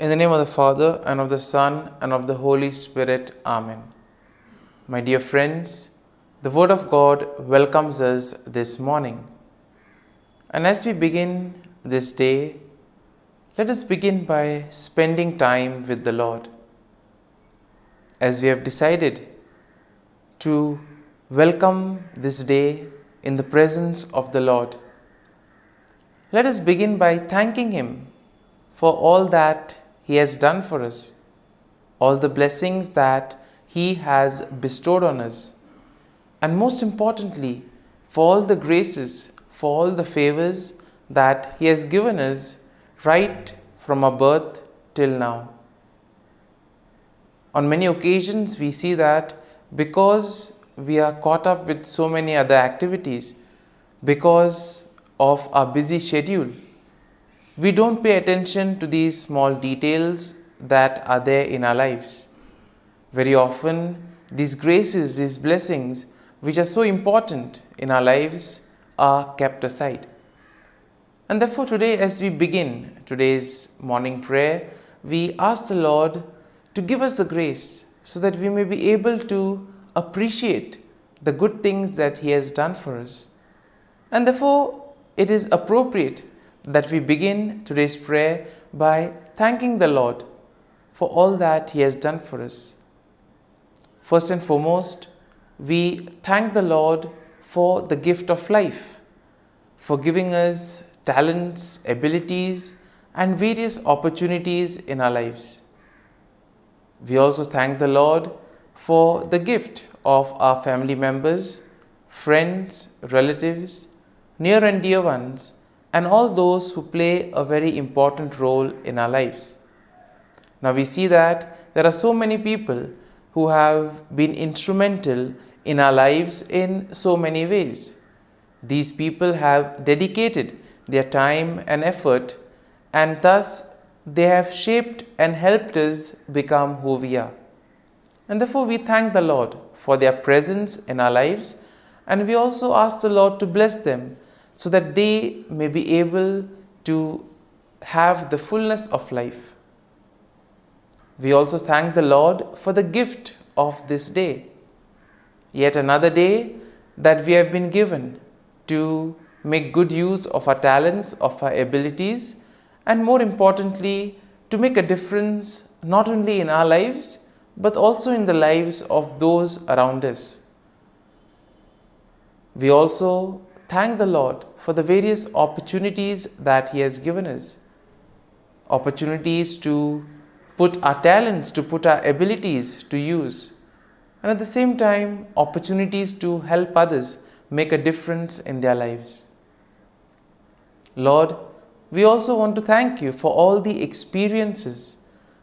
In the name of the Father, and of the Son, and of the Holy Spirit. Amen. My dear friends, the Word of God welcomes us this morning. And as we begin this day, let us begin by spending time with the Lord. As we have decided to welcome this day in the presence of the Lord, let us begin by thanking Him for all that He has done for us, all the blessings that He has bestowed on us, and most importantly, for all the graces, for all the favors that He has given us right from our birth till now. On many occasions, we see that because we are caught up with so many other activities, because of our busy schedule, we don't pay attention to these small details that are there in our lives. Very often, these graces, these blessings, which are so important in our lives, are kept aside. And therefore today, as we begin today's morning prayer, we ask the Lord to give us the grace so that we may be able to appreciate the good things that He has done for us. And therefore, it is appropriate that we begin today's prayer by thanking the Lord for all that He has done for us. First and foremost, we thank the Lord for the gift of life, for giving us talents, abilities, and various opportunities in our lives. We also thank the Lord for the gift of our family members, friends, relatives, near and dear ones, and all those who play a very important role in our lives. Now we see that there are so many people who have been instrumental in our lives in so many ways. These people have dedicated their time and effort, and thus they have shaped and helped us become who we are. And therefore we thank the Lord for their presence in our lives, and we also ask the Lord to bless them so that they may be able to have the fullness of life. We also thank the Lord for the gift of this day, yet another day that we have been given to make good use of our talents, of our abilities, and more importantly, to make a difference not only in our lives, but also in the lives of those around us. We also thank the Lord for the various opportunities that He has given us. Opportunities to put our talents, to put our abilities to use. And at the same time, opportunities to help others make a difference in their lives. Lord, we also want to thank You for all the experiences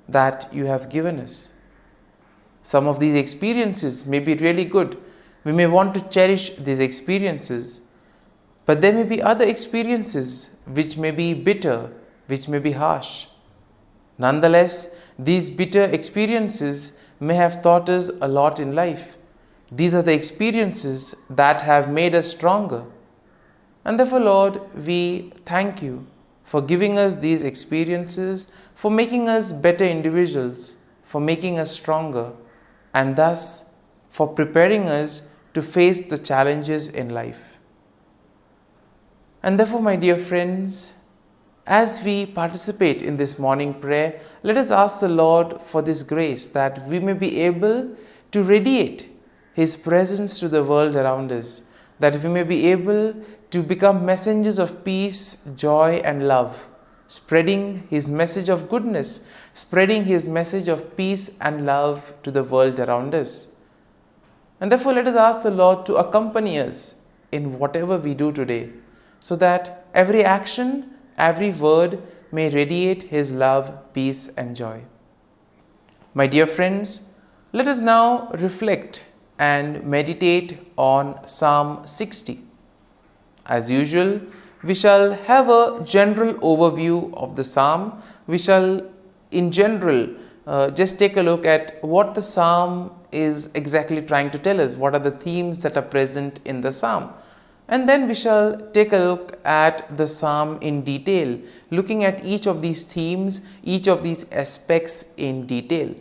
that You have given us. Some of these experiences may be really good. We may want to cherish these experiences. But there may be other experiences which may be bitter, which may be harsh. Nonetheless, these bitter experiences may have taught us a lot in life. These are the experiences that have made us stronger. And therefore, Lord, we thank You for giving us these experiences, for making us better individuals, for making us stronger, and thus for preparing us to face the challenges in life. And therefore, my dear friends, as we participate in this morning prayer, let us ask the Lord for this grace that we may be able to radiate His presence to the world around us, that we may be able to become messengers of peace, joy, and love, spreading His message of goodness, spreading His message of peace and love to the world around us. And therefore, let us ask the Lord to accompany us in whatever we do today, so that every action, every word may radiate His love, peace, and joy. My dear friends, let us now reflect and meditate on Psalm 60. As usual, we shall have a general overview of the psalm. We shall, in general, just take a look at what the psalm is exactly trying to tell us. What are the themes that are present in the psalm? And then we shall take a look at the psalm in detail, looking at each of these themes, each of these aspects in detail.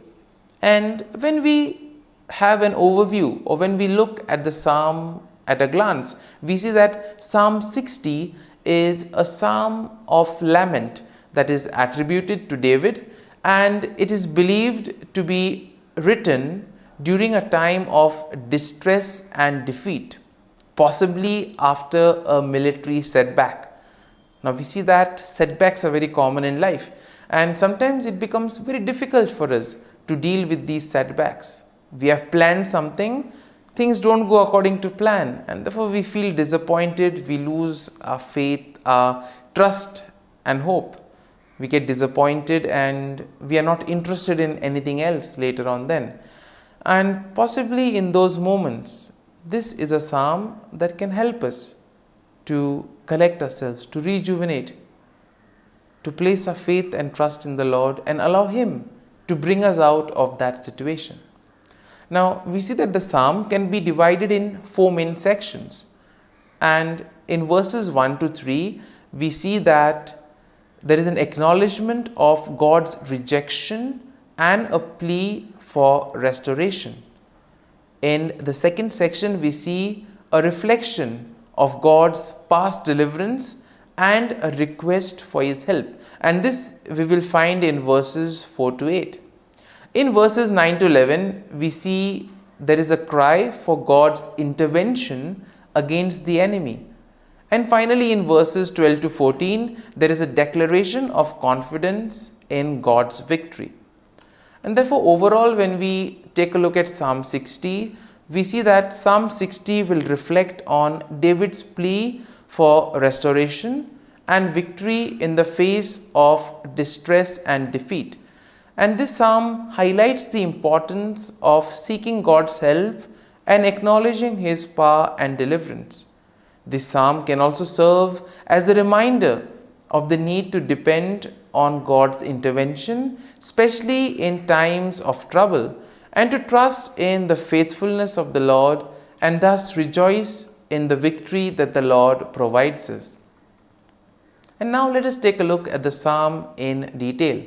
And when we have an overview, or when we look at the psalm at a glance, we see that Psalm 60 is a psalm of lament that is attributed to David, and it is believed to be written during a time of distress and defeat, possibly after a military setback. Now we see that setbacks are very common in life, and sometimes it becomes very difficult for us to deal with these setbacks. We have planned something, things don't go according to plan, and therefore we feel disappointed, we lose our faith, our trust and hope. We get disappointed and we are not interested in anything else later on then. And possibly in those moments, this is a psalm that can help us to collect ourselves, to rejuvenate, to place our faith and trust in the Lord and allow Him to bring us out of that situation. Now, we see that the psalm can be divided in 4 main sections. And in verses 1 to 3, we see that there is an acknowledgement of God's rejection and a plea for restoration. In the second section, we see a reflection of God's past deliverance and a request for His help. And this we will find in verses 4 to 8. In verses 9 to 11, we see there is a cry for God's intervention against the enemy. And finally, in verses 12 to 14, there is a declaration of confidence in God's victory. And therefore, overall, when we take a look at Psalm 60, we see that Psalm 60 will reflect on David's plea for restoration and victory in the face of distress and defeat. And this psalm highlights the importance of seeking God's help and acknowledging His power and deliverance. This psalm can also serve as a reminder of the need to depend on God's intervention, especially in times of trouble, and to trust in the faithfulness of the Lord and thus rejoice in the victory that the Lord provides us. And now let us take a look at the psalm in detail.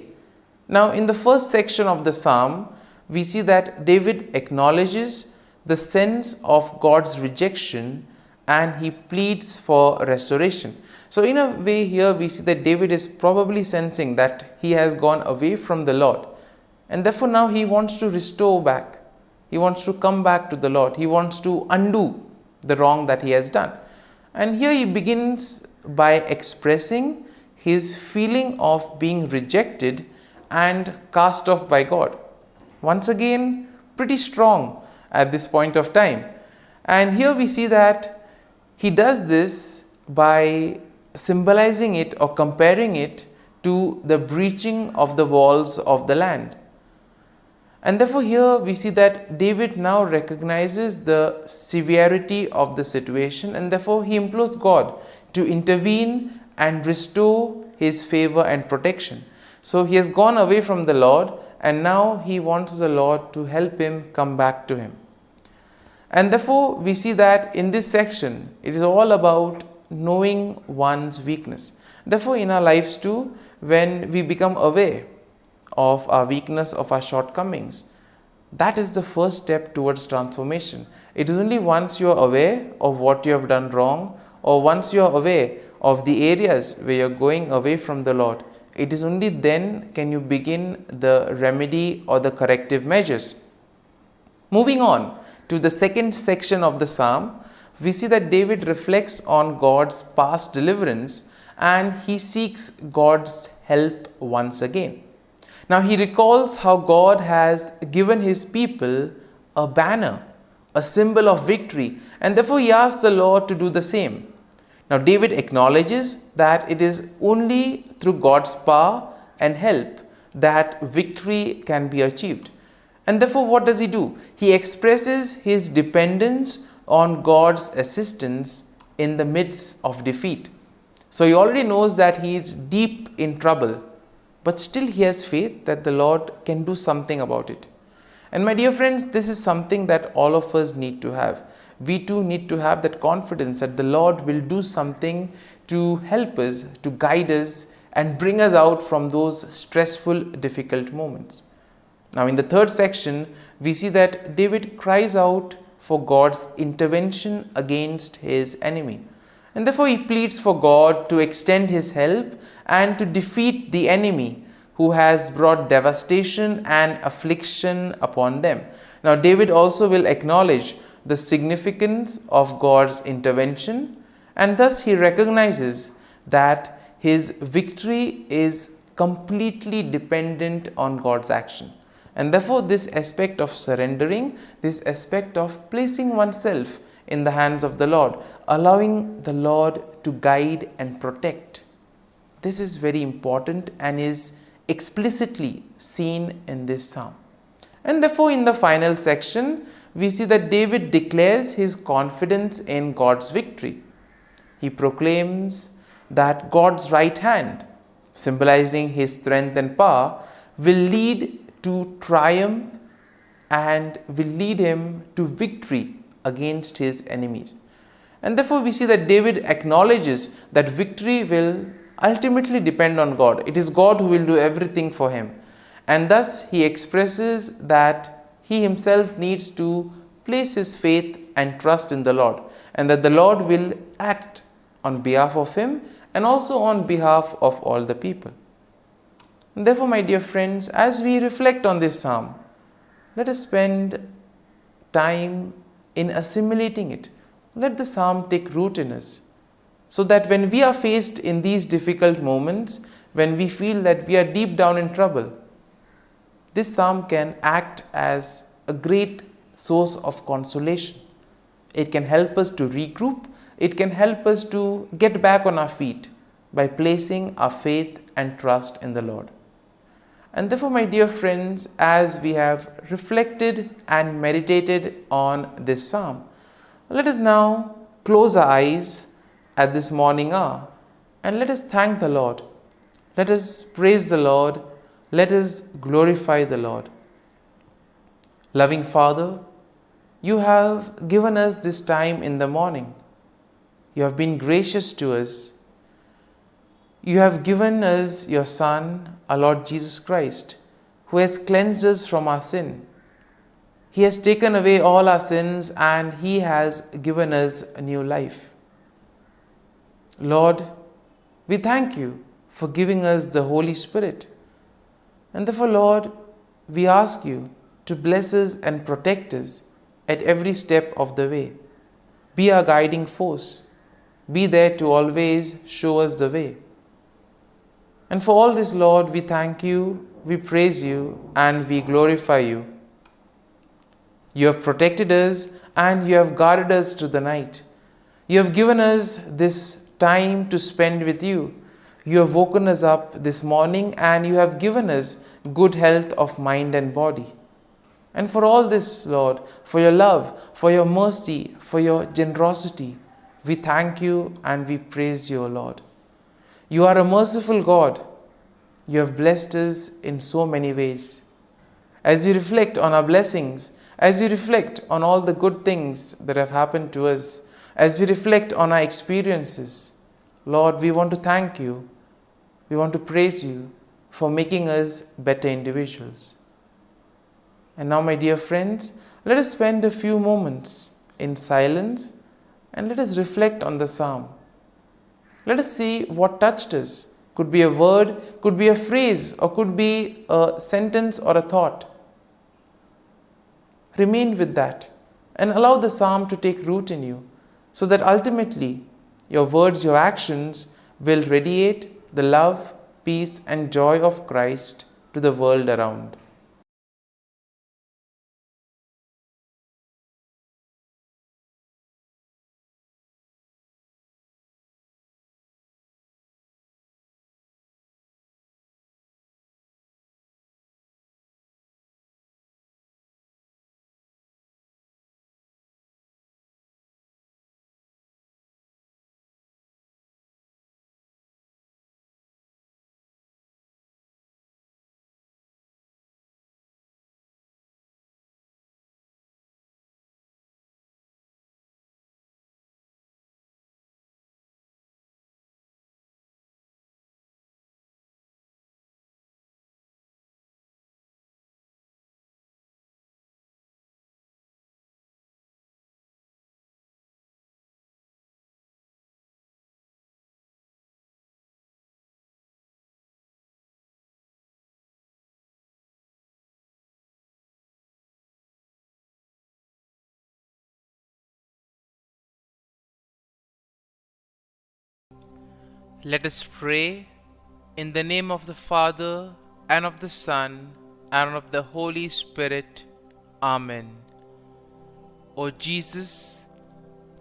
Now, in the first section of the psalm, we see that David acknowledges the sense of God's rejection and he pleads for restoration. So, in a way here we see that David is probably sensing that he has gone away from the Lord, and therefore now he wants to restore back. He wants to come back to the Lord. He wants to undo the wrong that he has done. And here he begins by expressing his feeling of being rejected and cast off by God. Once again, pretty strong at this point of time. And here we see that he does this by symbolizing it or comparing it to the breaching of the walls of the land. And therefore here we see that David now recognizes the severity of the situation, and therefore he implores God to intervene and restore his favor and protection. So he has gone away from the Lord, and now he wants the Lord to help him come back to him. And therefore we see that in this section it is all about knowing one's weakness. Therefore in our lives too, when we become aware of our weakness, of our shortcomings, that is the first step towards transformation. It is only once you are aware of what you have done wrong, or once you are aware of the areas where you are going away from the Lord, it is only then can you begin the remedy or the corrective measures. Moving on to the second section of the psalm, we see that David reflects on God's past deliverance and he seeks God's help once again. Now he recalls how God has given his people a banner, a symbol of victory, and therefore he asks the Lord to do the same. Now David acknowledges that it is only through God's power and help that victory can be achieved. And therefore what does he do? He expresses his dependence on God's assistance in the midst of defeat. So he already knows that he is deep in trouble, but still he has faith that the Lord can do something about it. And my dear friends, this is something that all of us need to have. We too need to have that confidence that the Lord will do something to help us, to guide us, and bring us out from those stressful, difficult moments. Now, in the third section, we see that David cries out for God's intervention against his enemy. And therefore, he pleads for God to extend his help and to defeat the enemy who has brought devastation and affliction upon them. Now, David also will acknowledge the significance of God's intervention, and thus he recognizes that his victory is completely dependent on God's action. And therefore, this aspect of surrendering, this aspect of placing oneself in the hands of the Lord, allowing the Lord to guide and protect, this is very important and is explicitly seen in this psalm. And therefore, in the final section, we see that David declares his confidence in God's victory. He proclaims that God's right hand, symbolizing his strength and power, will lead to triumph and will lead him to victory against his enemies. And therefore, we see that David acknowledges that victory will ultimately depend on God. It is God who will do everything for him. And thus, he expresses that he himself needs to place his faith and trust in the Lord, and that the Lord will act on behalf of him and also on behalf of all the people. And therefore, my dear friends, as we reflect on this psalm, let us spend time in assimilating it. Let the psalm take root in us, so that when we are faced in these difficult moments, when we feel that we are deep down in trouble, this psalm can act as a great source of consolation. It can help us to regroup. It can help us to get back on our feet by placing our faith and trust in the Lord. And therefore, my dear friends, as we have reflected and meditated on this psalm, let us now close our eyes at this morning hour and let us thank the Lord. Let us praise the Lord. Let us glorify the Lord. Loving Father, you have given us this time in the morning. You have been gracious to us. You have given us your Son, our Lord Jesus Christ, who has cleansed us from our sin. He has taken away all our sins and He has given us a new life. Lord, we thank you for giving us the Holy Spirit. And therefore, Lord, we ask you to bless us and protect us at every step of the way. Be our guiding force. Be there to always show us the way. And for all this, Lord, we thank you, we praise you, and we glorify you. You have protected us and you have guarded us through the night. You have given us this time to spend with you. You have woken us up this morning and you have given us good health of mind and body. And for all this, Lord, for your love, for your mercy, for your generosity, we thank you and we praise you, O Lord. You are a merciful God. You have blessed us in so many ways. As you reflect on our blessings, as you reflect on all the good things that have happened to us, as we reflect on our experiences, Lord, we want to thank you. We want to praise you for making us better individuals. And now, my dear friends, let us spend a few moments in silence and let us reflect on the psalm. Let us see what touched us. Could be a word, could be a phrase, or could be a sentence or a thought. Remain with that and allow the psalm to take root in you, so that ultimately your words, your actions will radiate the love, peace, and joy of Christ to the world around. Let us pray in the name of the Father, and of the Son, and of the Holy Spirit. Amen. O Jesus,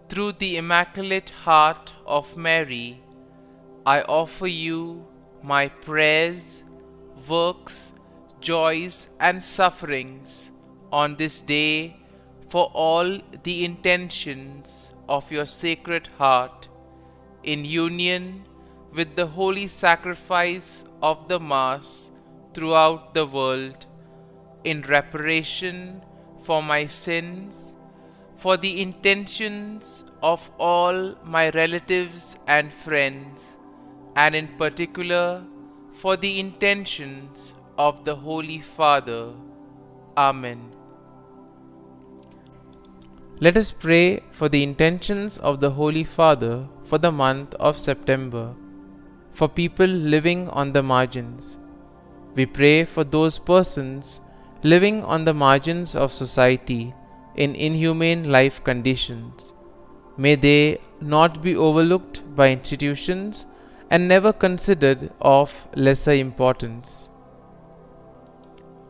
through the Immaculate Heart of Mary, I offer you my prayers, works, joys, and sufferings on this day for all the intentions of your Sacred Heart, in union with the holy sacrifice of the Mass throughout the world, in reparation for my sins, for the intentions of all my relatives and friends, and in particular for the intentions of the Holy Father. Amen. Let us pray for the intentions of the Holy Father for the month of September, for people living on the margins. We pray for those persons living on the margins of society in inhumane life conditions. May they not be overlooked by institutions and never considered of lesser importance.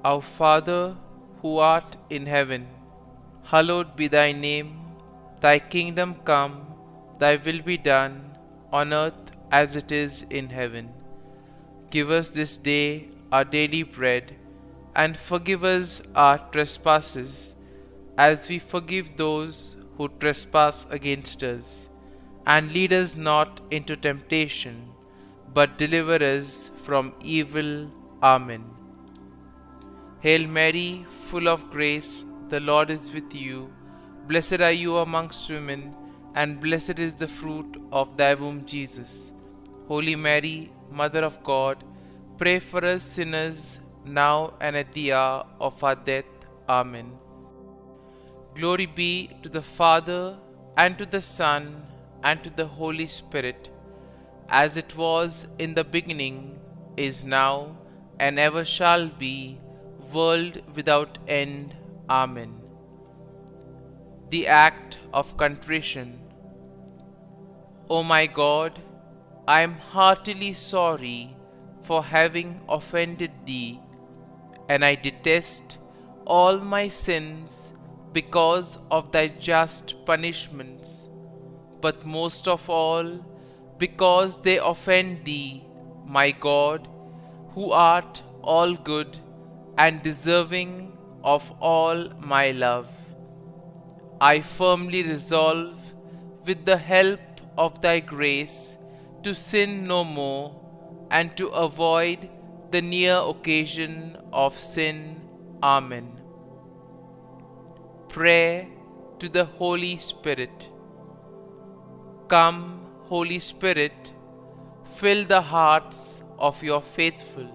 Our Father, who art in heaven, hallowed be thy name. Thy kingdom come, thy will be done, on earth as it is in heaven. Give us this day our daily bread, and forgive us our trespasses, as we forgive those who trespass against us. And lead us not into temptation, but deliver us from evil. Amen. Hail Mary, full of grace, the Lord is with you. Blessed are you amongst women, and blessed is the fruit of thy womb, Jesus. Holy Mary, Mother of God, pray for us sinners, now and at the hour of our death. Amen. Glory be to the Father, and to the Son, and to the Holy Spirit, as it was in the beginning, is now, and ever shall be, world without end. Amen. The Act of Contrition. O my God, I am heartily sorry for having offended thee, and I detest all my sins because of thy just punishments, but most of all because they offend thee, my God, who art all good and deserving of all my love. I firmly resolve, with the help of thy grace, to sin no more, and to avoid the near occasion of sin. Amen. Prayer to the Holy Spirit. Come, Holy Spirit, fill the hearts of your faithful,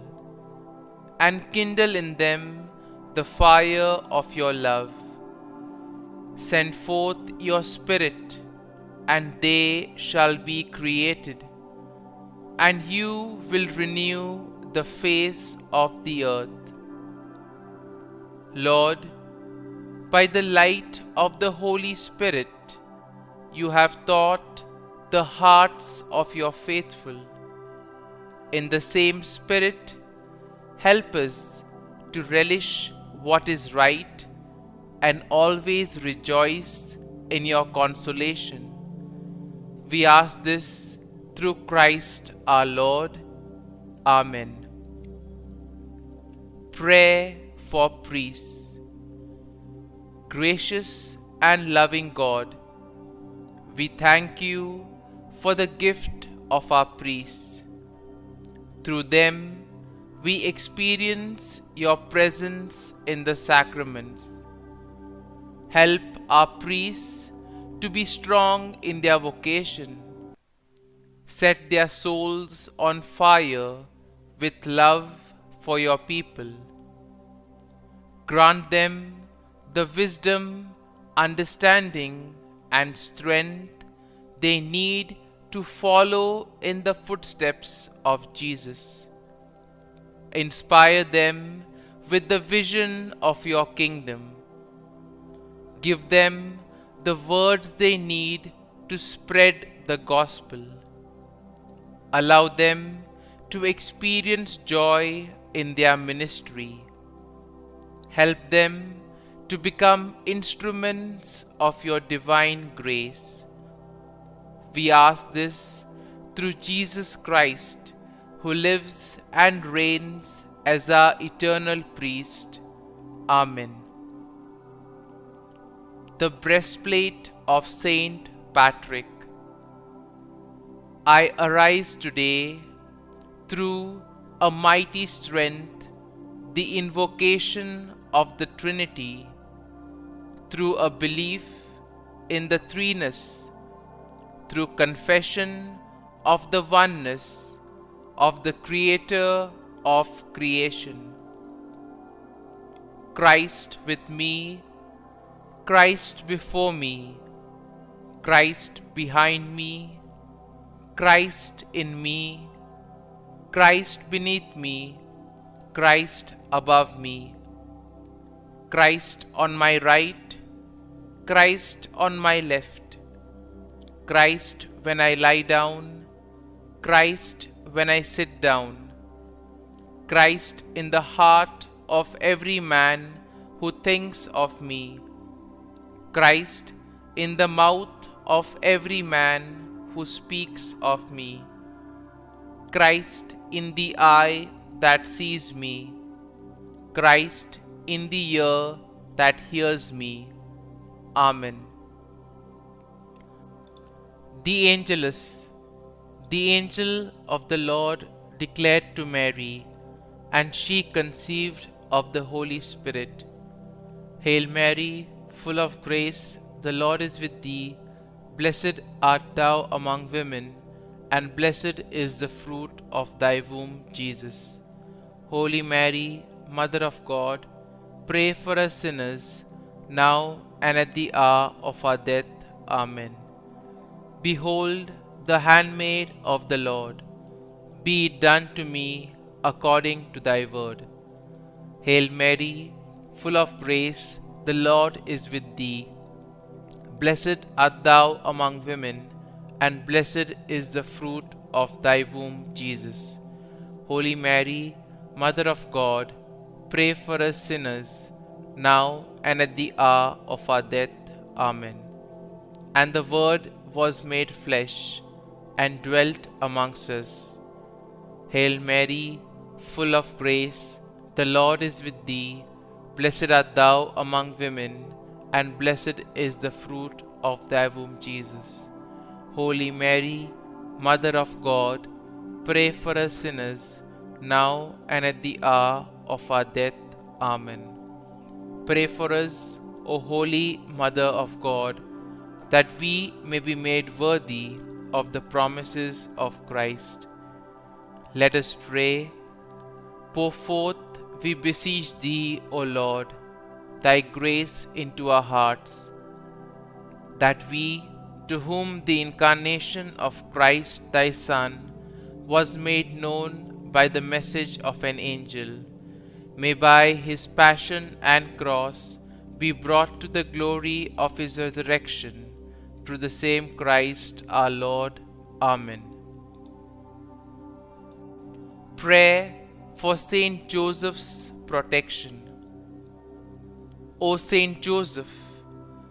and kindle in them the fire of your love. Send forth your Spirit, and they shall be created, and you will renew the face of the earth. Lord, by the light of the Holy Spirit, you have taught the hearts of your faithful. In the same Spirit, help us to relish what is right and always rejoice in your consolation. We ask this through Christ our Lord. Amen. Prayer for priests. Gracious and loving God, we thank you for the gift of our priests. Through them, we experience your presence in the sacraments. Help our priests to be strong in their vocation. Set their souls on fire with love for your people. Grant them the wisdom, understanding, and strength they need to follow in the footsteps of Jesus. Inspire them with the vision of your kingdom. Give them the words they need to spread the gospel. Allow them to experience joy in their ministry. Help them to become instruments of your divine grace. We ask this through Jesus Christ, who lives and reigns as our eternal priest. Amen. The breastplate of Saint Patrick. I arise today through a mighty strength, the invocation of the Trinity, through a belief in the threeness, through confession of the oneness of the Creator of creation. Christ with me, Christ before me, Christ behind me, Christ in me, Christ beneath me, Christ above me, Christ on my right, Christ on my left, Christ when I lie down, Christ when I sit down, Christ in the heart of every man who thinks of me, Christ in the mouth of every man who speaks of me, Christ in the eye that sees me, Christ in the ear that hears me. Amen. The Angelus. The angel of the Lord declared to Mary, and she conceived of the Holy Spirit. Hail Mary, full of grace, the Lord is with thee. Blessed art thou among women, and blessed is the fruit of thy womb, Jesus. Holy Mary, Mother of God, pray for us sinners, now and at the hour of our death. Amen. Behold, the handmaid of the Lord. Be it done to me according to thy word. Hail Mary, full of grace, the Lord is with thee. Blessed art thou among women, and blessed is the fruit of thy womb, Jesus. Holy Mary, Mother of God, pray for us sinners, now and at the hour of our death. Amen. And the Word was made flesh, and dwelt amongst us. Hail Mary, full of grace, the Lord is with thee. Blessed art thou among women, and blessed is the fruit of thy womb, Jesus. Holy Mary, Mother of God, pray for us sinners, now and at the hour of our death. Amen. Pray for us, O Holy Mother of God, that we may be made worthy of the promises of Christ. Let us pray. Pour forth, we beseech thee, O Lord, thy grace into our hearts, that we, to whom the incarnation of Christ thy Son was made known by the message of an angel, may by his passion and cross be brought to the glory of his resurrection, through the same Christ our Lord. Amen. Prayer for Saint Joseph's protection. O Saint Joseph,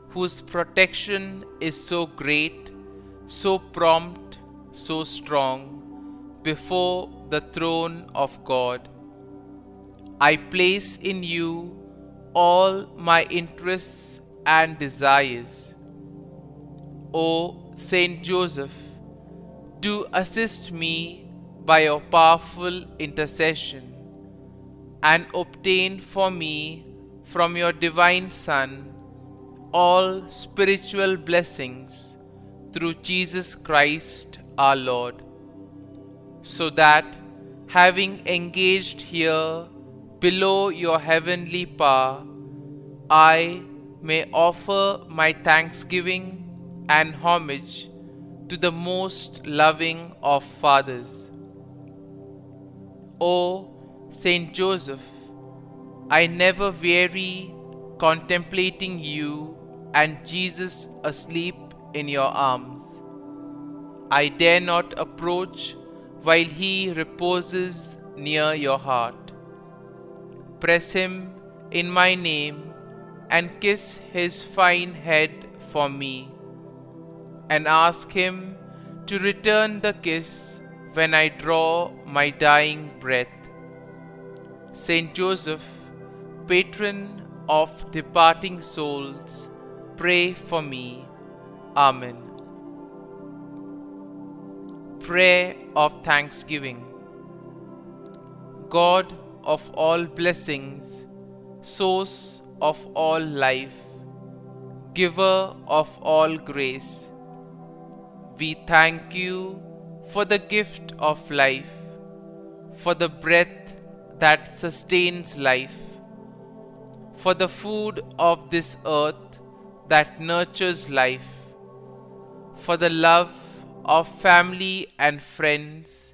whose protection is so great, so prompt, so strong, before the throne of God, I place in you all my interests and desires. O Saint Joseph, do assist me by your powerful intercession, and obtain for me from your divine Son all spiritual blessings through Jesus Christ our Lord, so that, having engaged here below your heavenly power, I may offer my thanksgiving and homage to the most loving of fathers. O Saint Joseph, I never weary contemplating you and Jesus asleep in your arms. I dare not approach while he reposes near your heart. Press him in my name and kiss his fine head for me, and ask him to return the kiss when I draw my dying breath. Saint Joseph, patron of departing souls, pray for me. Amen. Prayer of Thanksgiving. God of all blessings, source of all life, giver of all grace, we thank you for the gift of life, for the breath that sustains life, for the food of this earth that nurtures life, for the love of family and friends,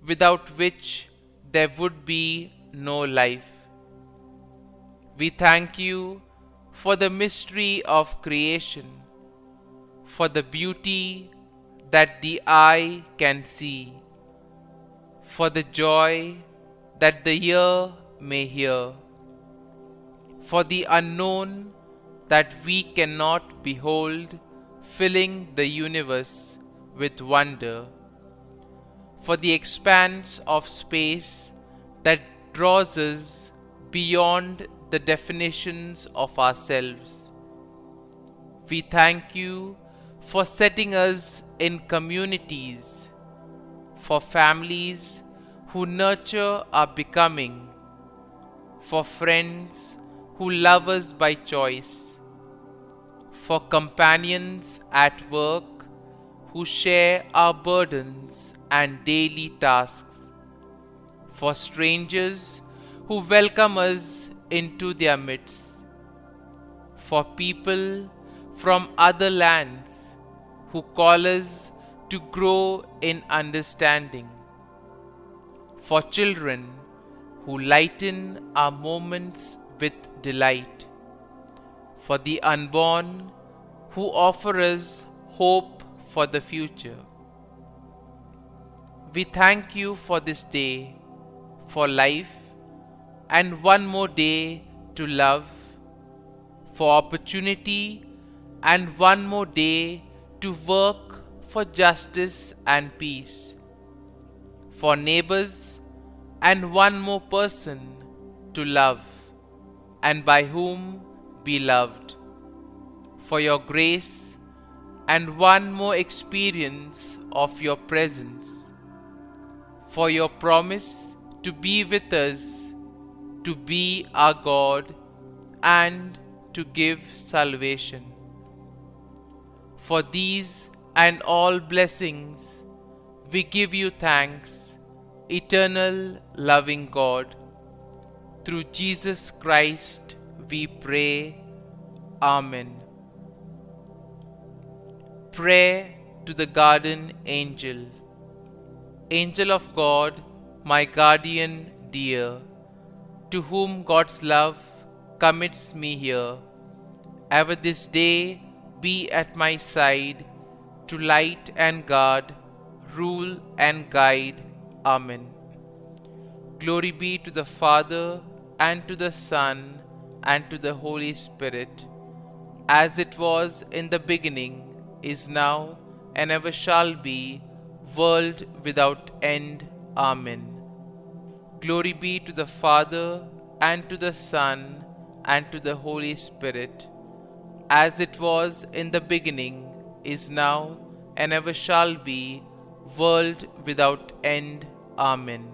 without which there would be no life. We thank you for the mystery of creation, for the beauty that the eye can see, for the joy that the ear may hear, for the unknown that we cannot behold, filling the universe with wonder, for the expanse of space that draws us beyond the definitions of ourselves. We thank you for setting us in communities, for families who nurture our becoming, for friends who love us by choice, for companions at work who share our burdens and daily tasks, for strangers who welcome us into their midst, for people from other lands who call us to grow in understanding, for children who lighten our moments with delight, for the unborn who offer us hope for the future. We thank you for this day, for life, and one more day to love, for opportunity, and one more day to work for justice and peace, for neighbors, and one more person to love, and by whom be loved, for your grace, and one more experience of your presence, for your promise to be with us, to be our God, and to give salvation. For these and all blessings, we give you thanks, eternal loving God. Through Jesus Christ we pray. Amen. Prayer to the Guardian Angel. Angel of God, my guardian dear, to whom God's love commits me here, ever this day be at my side, to light and guard, rule and guide. Amen. Glory be to the Father, and to the Son, and to the Holy Spirit, as it was in the beginning, is now, and ever shall be, world without end. Amen. Glory be to the Father, and to the Son, and to the Holy Spirit, as it was in the beginning, is now, and ever shall be, world without end. Amen.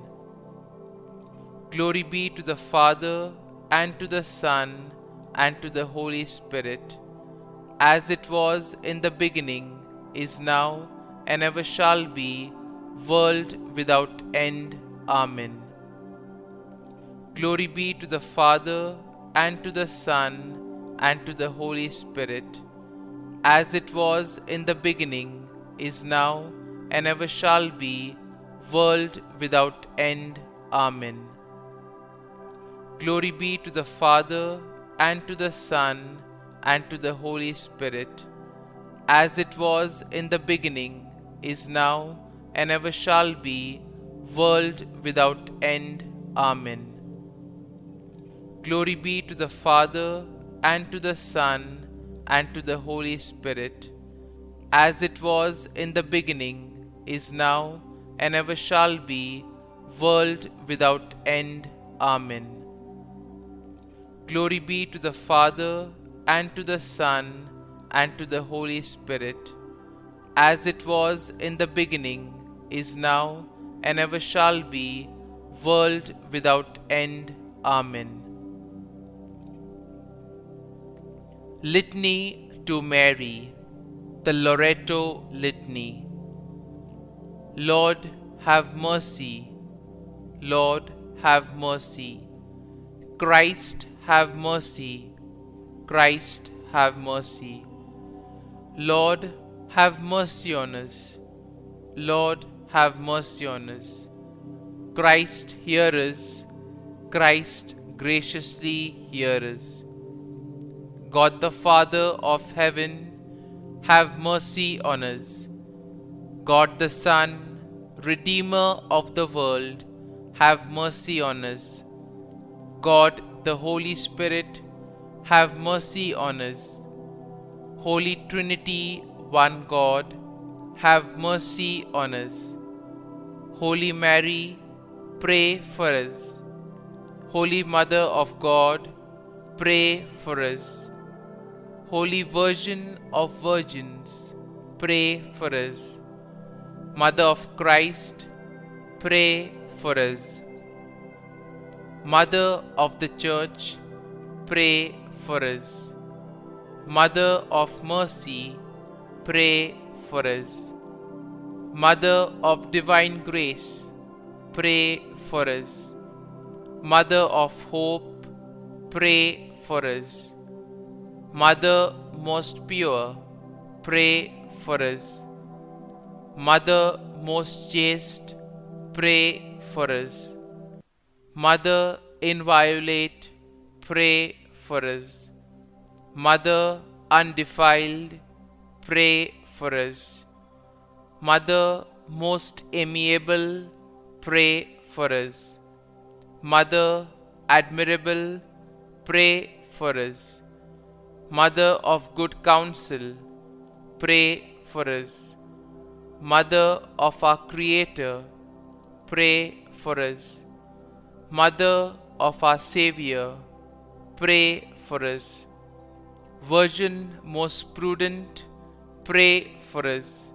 Glory be to the Father, and to the Son, and to the Holy Spirit, as it was in the beginning, is now, and ever shall be, world without end. Amen. Glory be to the Father, and to the Son, and to the Holy Spirit, as it was in the beginning, is now, and ever shall be, world without end. Amen. Glory be to the Father, and to the Son, and to the Holy Spirit, as it was in the beginning, is now, and ever shall be, world without end. Amen. Glory be to the Father, and to the Son, and to the Holy Spirit, as it was in the beginning, is now, and ever shall be, world without end. Amen. Glory be to the Father, and to the Son, and to the Holy Spirit, as it was in the beginning, is now, and ever shall be, world without end. Amen. Litany to Mary, the LORETO Litany. Lord, have mercy. Lord, have mercy. Christ, have mercy. Christ, have mercy. Lord, have mercy on us. Lord, have mercy on us. Christ, hear us. Christ, graciously hear us. God the Father of heaven, have mercy on us. God the Son, Redeemer of the world, have mercy on us. God the Holy Spirit, have mercy on us. Holy Trinity, one God, have mercy on us. Holy Mary, pray for us. Holy Mother of God, pray for us. Holy Virgin of Virgins, pray for us. Mother of Christ, pray for us. Mother of the Church, pray for us. Mother of Mercy, pray for us. Mother of Divine Grace, pray for us. Mother of Hope, pray for us. Mother most pure, pray for us. Mother most chaste, pray for us. Mother inviolate, pray for us. Mother undefiled, pray for us. Mother most amiable, pray for us. Mother admirable, pray for us. Mother of good counsel, pray for us. Mother of our Creator, pray for us. Mother of our Savior, pray for us. Virgin most prudent, pray for us.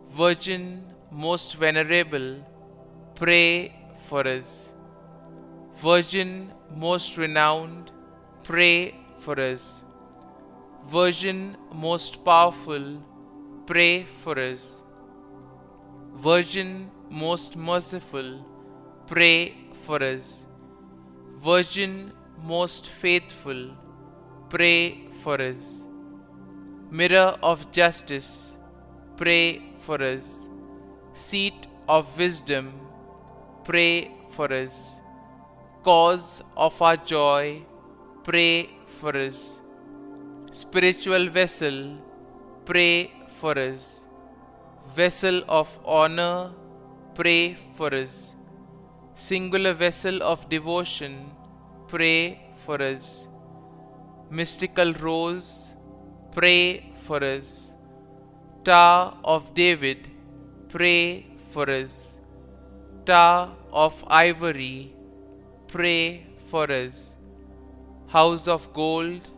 Virgin most venerable, pray for us. Virgin most renowned, pray for us. Virgin most powerful, pray for us. Virgin most merciful, pray for us. Virgin most faithful, pray for us. Mirror of justice, pray for us. Seat of wisdom, pray for us. Cause of our joy, pray for us. Spiritual vessel, pray for us. Vessel of honor, pray for us. Singular vessel of devotion, pray for us. Mystical rose, pray for us. Tower of David, pray for us. Tower of ivory, pray for us. House of gold,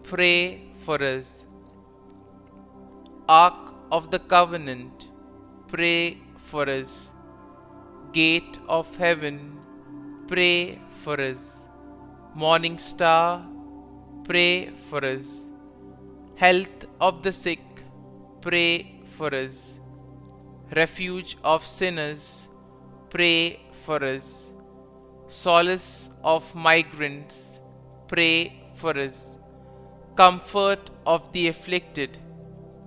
pray for us. Ark of the Covenant, pray for us. Gate of heaven, pray for us. Morning star, pray for us. Health of the sick, pray for us. Refuge of sinners, pray for us. Solace of migrants, pray for us. Comfort of the afflicted,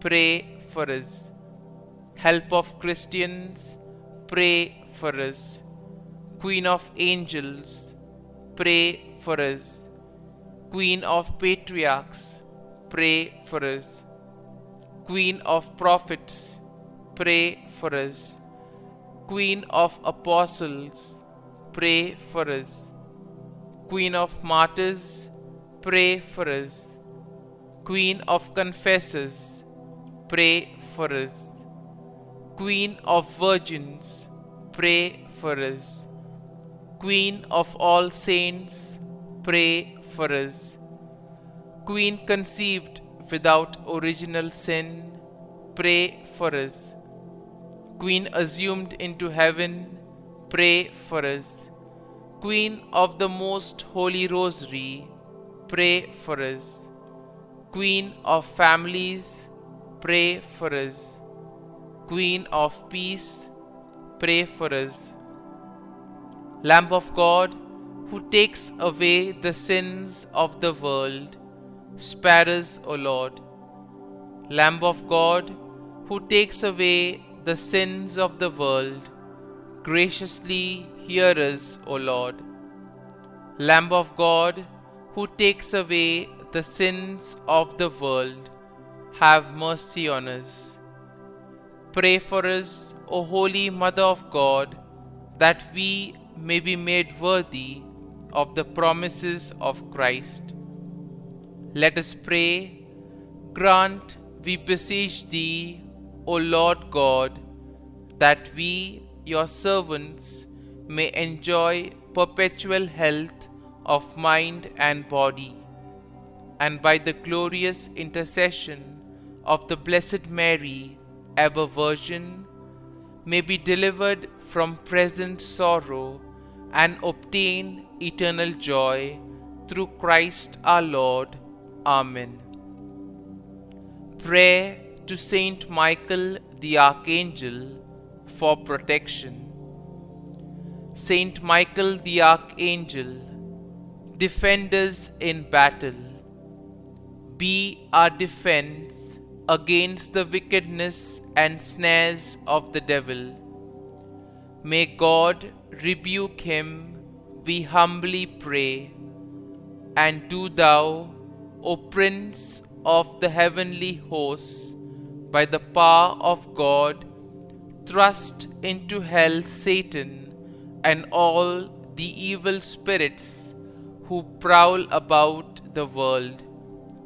pray for us. Help of Christians, pray for us. Queen of angels, pray for us. Queen of patriarchs, pray for us. Queen of prophets, pray for us. Queen of Apostles, pray for us. Queen of Martyrs, pray for us. Queen of Confessors, pray for us. Queen of Virgins, pray for us. Queen of all saints, pray for us. Queen conceived without original sin, pray for us. Queen assumed into heaven, pray for us. Queen of the Most Holy Rosary, pray for us. Queen of Families, pray for us. Queen of Peace, pray for us. Lamb of God, who takes away the sins of the world, spare us, O Lord. Lamb of God, who takes away the sins of the world, graciously hear us, O Lord. Lamb of God, who takes away the sins of the world, have mercy on us. Pray for us, O Holy Mother of God, that we may be made worthy of the promises of Christ. Let us pray. Grant, we beseech Thee, O Lord God, that we, Your servants, may enjoy perpetual health of mind and body, and by the glorious intercession of the Blessed Mary, ever Virgin, may be delivered from present sorrow and obtain eternal joy through Christ our Lord. Amen. Prayer to Saint Michael the Archangel for protection. Saint Michael the Archangel, defend us in battle. Be our defense against the wickedness and snares of the devil. May God rebuke him, we humbly pray. And do Thou, O Prince of the heavenly hosts, by the power of God, thrust into hell Satan and all the evil spirits who prowl about the world,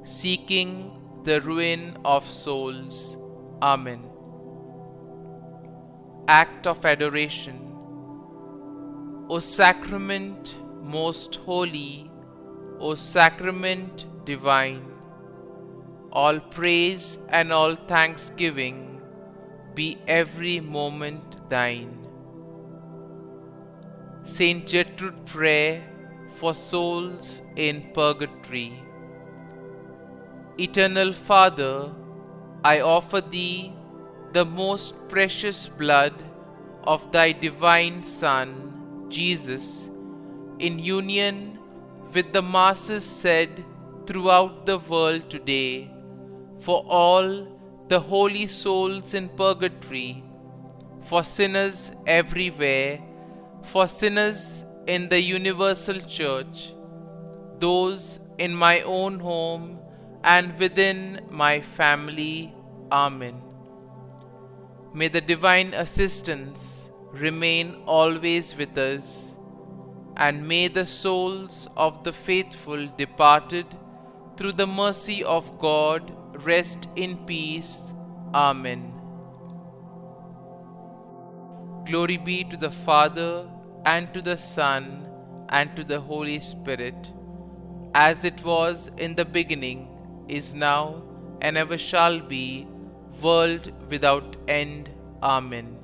seeking the ruin of souls. Amen. Act of Adoration. O Sacrament most holy, O Sacrament divine, all praise and all thanksgiving be every moment Thine. Saint Gertrude prayer for souls in purgatory. Eternal Father, I offer Thee the most precious blood of Thy divine Son, Jesus, in union with the masses said throughout the world today, for all the holy souls in purgatory, for sinners everywhere, for sinners in the universal church, those in my own home and within my family. Amen. May the divine assistance remain always with us, and may the souls of the faithful departed through the mercy of God rest in peace. Amen. Glory be to the Father, and to the Son, and to the Holy Spirit, as it was in the beginning, is now, and ever shall be, world without end. Amen.